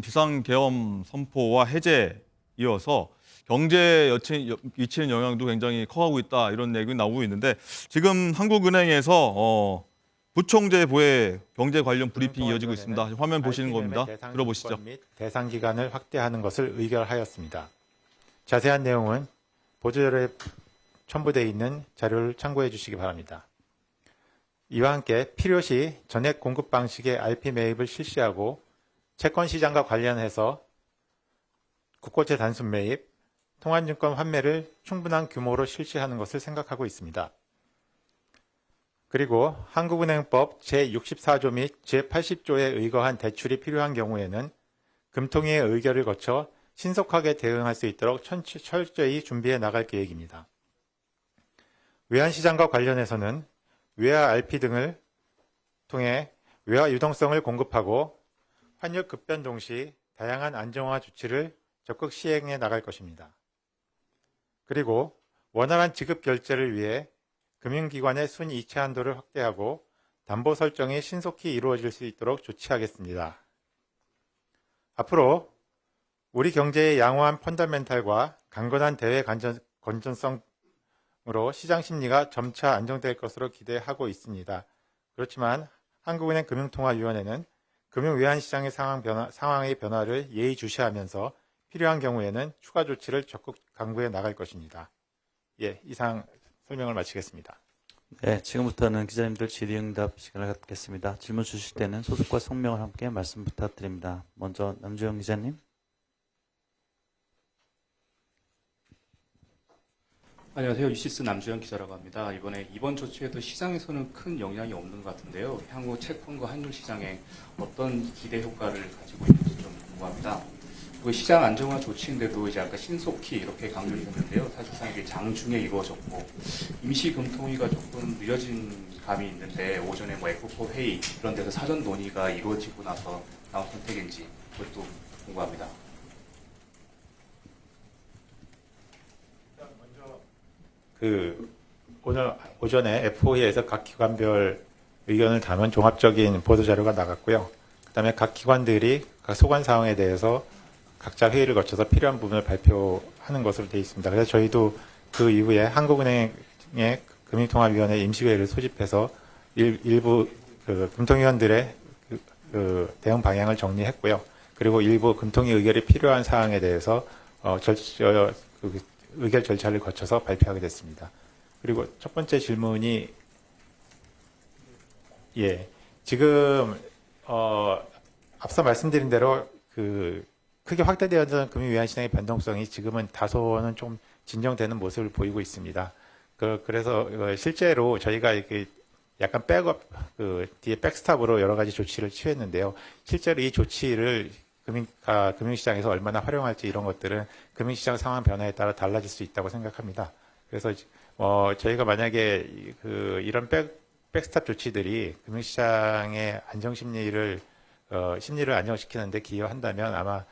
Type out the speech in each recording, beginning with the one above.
비상계엄 선포와 해제에 이어서 경제에 미치는 영향도 굉장히 커가고 있다 이런 얘기 나오고 있는데 지금 한국은행에서 부총재부의 경제 관련 브리핑이 이어지고 있습니다. 화면 보시는 겁니다. 들어보시죠. 및 대상 기간을 확대하는 것을 의결하였습니다. 자세한 내용은 보도자료에 첨부되어 있는 자료를 참고해 주시기 바랍니다. 이와 함께 필요시 전액 공급 방식의 RP 매입을 실시하고 채권 시장과 관련해서 국고채 단순 매입, 통한증권 환매를 충분한 규모로 실시하는 것을 생각하고 있습니다. 그리고 한국은행법 제64조 및 제80조에 의거한 대출이 필요한 경우에는 금통위의 의결을 거쳐 신속하게 대응할 수 있도록 철저히 준비해 나갈 계획입니다. 외환시장과 관련해서는 외화 RP 등을 통해 외화 유동성을 공급하고 환율 급변동 시 다양한 안정화 조치를 적극 시행해 나갈 것입니다. 그리고 원활한 지급 결제를 위해 금융기관의 순이체 한도를 확대하고 담보 설정이 신속히 이루어질 수 있도록 조치하겠습니다. 앞으로 우리 경제의 양호한 펀더멘탈과 강건한 대외 건전성으로 시장 심리가 점차 안정될 것으로 기대하고 있습니다. 그렇지만 한국은행 금융통화위원회는 금융외환시장의 상황의 변화를 예의주시하면서 필요한 경우에는 추가 조치를 적극 강구해 나갈 것입니다. 예, 이상 설명을 마치겠습니다. 네, 지금부터는 기자님들 질의응답 시간을 갖겠습니다. 질문 주실 때는 소속과 성명을 함께 말씀 부탁드립니다. 먼저 남주영 기자님. 안녕하세요. 유시스 남주영 기자라고 합니다. 이번 조치에도 시장에서는 큰 영향이 없는 것 같은데요. 향후 채권과 환율 시장에 어떤 기대 효과를 가지고 있는지 좀 궁금합니다. 그 시장 안정화 조치인데도 이제 아까 신속히 이렇게 강조했는데요. 사실상 이게 장중에 이루어졌고 임시 금통위가 조금 늦어진 감이 있는데 오전에 F4 회의 이런 데서 사전 논의가 이루어지고 나서 나온 선택인지 그것도 궁금합니다. 오늘 오전에 F4회에서 각 기관별 의견을 담은 종합적인 보도자료가 나갔고요. 그 다음에 각 기관들이 각 소관 사항에 대해서 각자 회의를 거쳐서 필요한 부분을 발표하는 것으로 되어 있습니다. 그래서 저희도 그 이후에 한국은행의 금융통화위원회 임시회의를 소집해서 일부 금통위원들의 대응 방향을 정리했고요. 그리고 일부 금통위 의결이 필요한 사항에 대해서 의결 절차를 거쳐서 발표하게 됐습니다. 그리고 첫 번째 질문이 지금 앞서 말씀드린 대로 크게 확대되었던 금융외환시장의 변동성이 지금은 다소는 좀 진정되는 모습을 보이고 있습니다. 그래서 실제로 저희가 이렇게 약간 뒤에 백스탑으로 여러 가지 조치를 취했는데요. 실제로 이 조치를 금융시장에서 얼마나 활용할지 이런 것들은 금융시장 상황 변화에 따라 달라질 수 있다고 생각합니다. 그래서 저희가 만약에 이런 백스탑 조치들이 금융시장의 심리를 안정시키는데 기여한다면 아마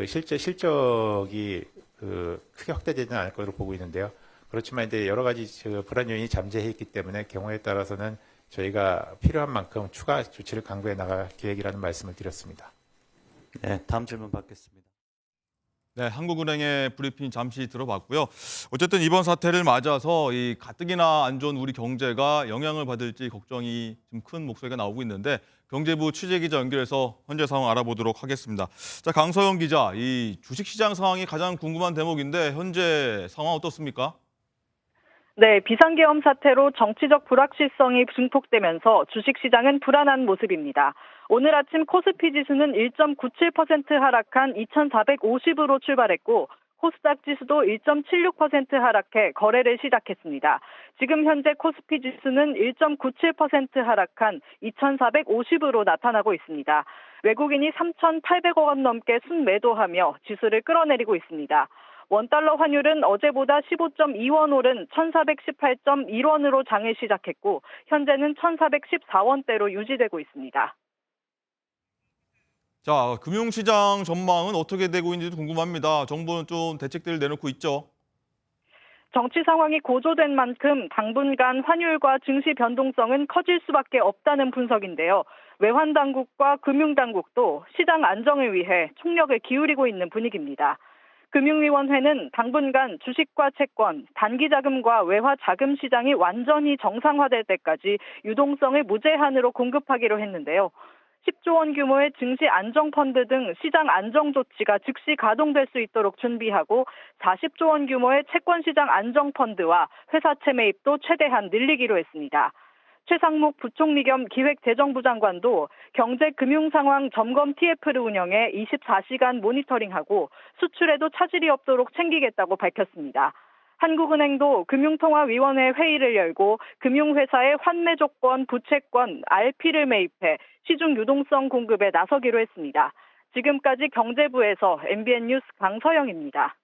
실제 실적이 크게 확대되지는 않을 것으로 보고 있는데요. 그렇지만 이제 여러 가지 불안 요인이 잠재해 있기 때문에 경우에 따라서는 저희가 필요한 만큼 추가 조치를 강구해 나갈 계획이라는 말씀을 드렸습니다. 네, 다음 질문 받겠습니다. 네, 한국은행의 브리핑 잠시 들어봤고요. 어쨌든 이번 사태를 맞아서 이 가뜩이나 안 좋은 우리 경제가 영향을 받을지 걱정이 좀 큰 목소리가 나오고 있는데 경제부 취재기자 연결해서 현재 상황 알아보도록 하겠습니다. 자, 강서영 기자, 이 주식시장 상황이 가장 궁금한 대목인데 현재 상황 어떻습니까? 네, 비상계엄 사태로 정치적 불확실성이 증폭되면서 주식시장은 불안한 모습입니다. 오늘 아침 코스피 지수는 1.97% 하락한 2,450으로 출발했고 코스닥 지수도 1.76% 하락해 거래를 시작했습니다. 지금 현재 코스피 지수는 1.97% 하락한 2,450으로 나타나고 있습니다. 외국인이 3,800억 원 넘게 순매도하며 지수를 끌어내리고 있습니다. 원달러 환율은 어제보다 15.2원 오른 1,418.1원으로 장을 시작했고 현재는 1,414원대로 유지되고 있습니다. 자, 금융시장 전망은 어떻게 되고 있는지도 궁금합니다. 정부는 좀 대책들을 내놓고 있죠? 정치 상황이 고조된 만큼 당분간 환율과 증시 변동성은 커질 수밖에 없다는 분석인데요. 외환당국과 금융당국도 시장 안정을 위해 총력을 기울이고 있는 분위기입니다. 금융위원회는 당분간 주식과 채권, 단기자금과 외화자금 시장이 완전히 정상화될 때까지 유동성을 무제한으로 공급하기로 했는데요. 10조 원 규모의 증시 안정펀드 등 시장 안정 조치가 즉시 가동될 수 있도록 준비하고 40조 원 규모의 채권시장 안정펀드와 회사채 매입도 최대한 늘리기로 했습니다. 최상목 부총리 겸 기획재정부 장관도 경제금융상황 점검 TF를 운영해 24시간 모니터링하고 수출에도 차질이 없도록 챙기겠다고 밝혔습니다. 한국은행도 금융통화위원회 회의를 열고 금융회사의 환매 조건, 부채권, RP를 매입해 시중 유동성 공급에 나서기로 했습니다. 지금까지 경제부에서 MBN 뉴스 강서영입니다.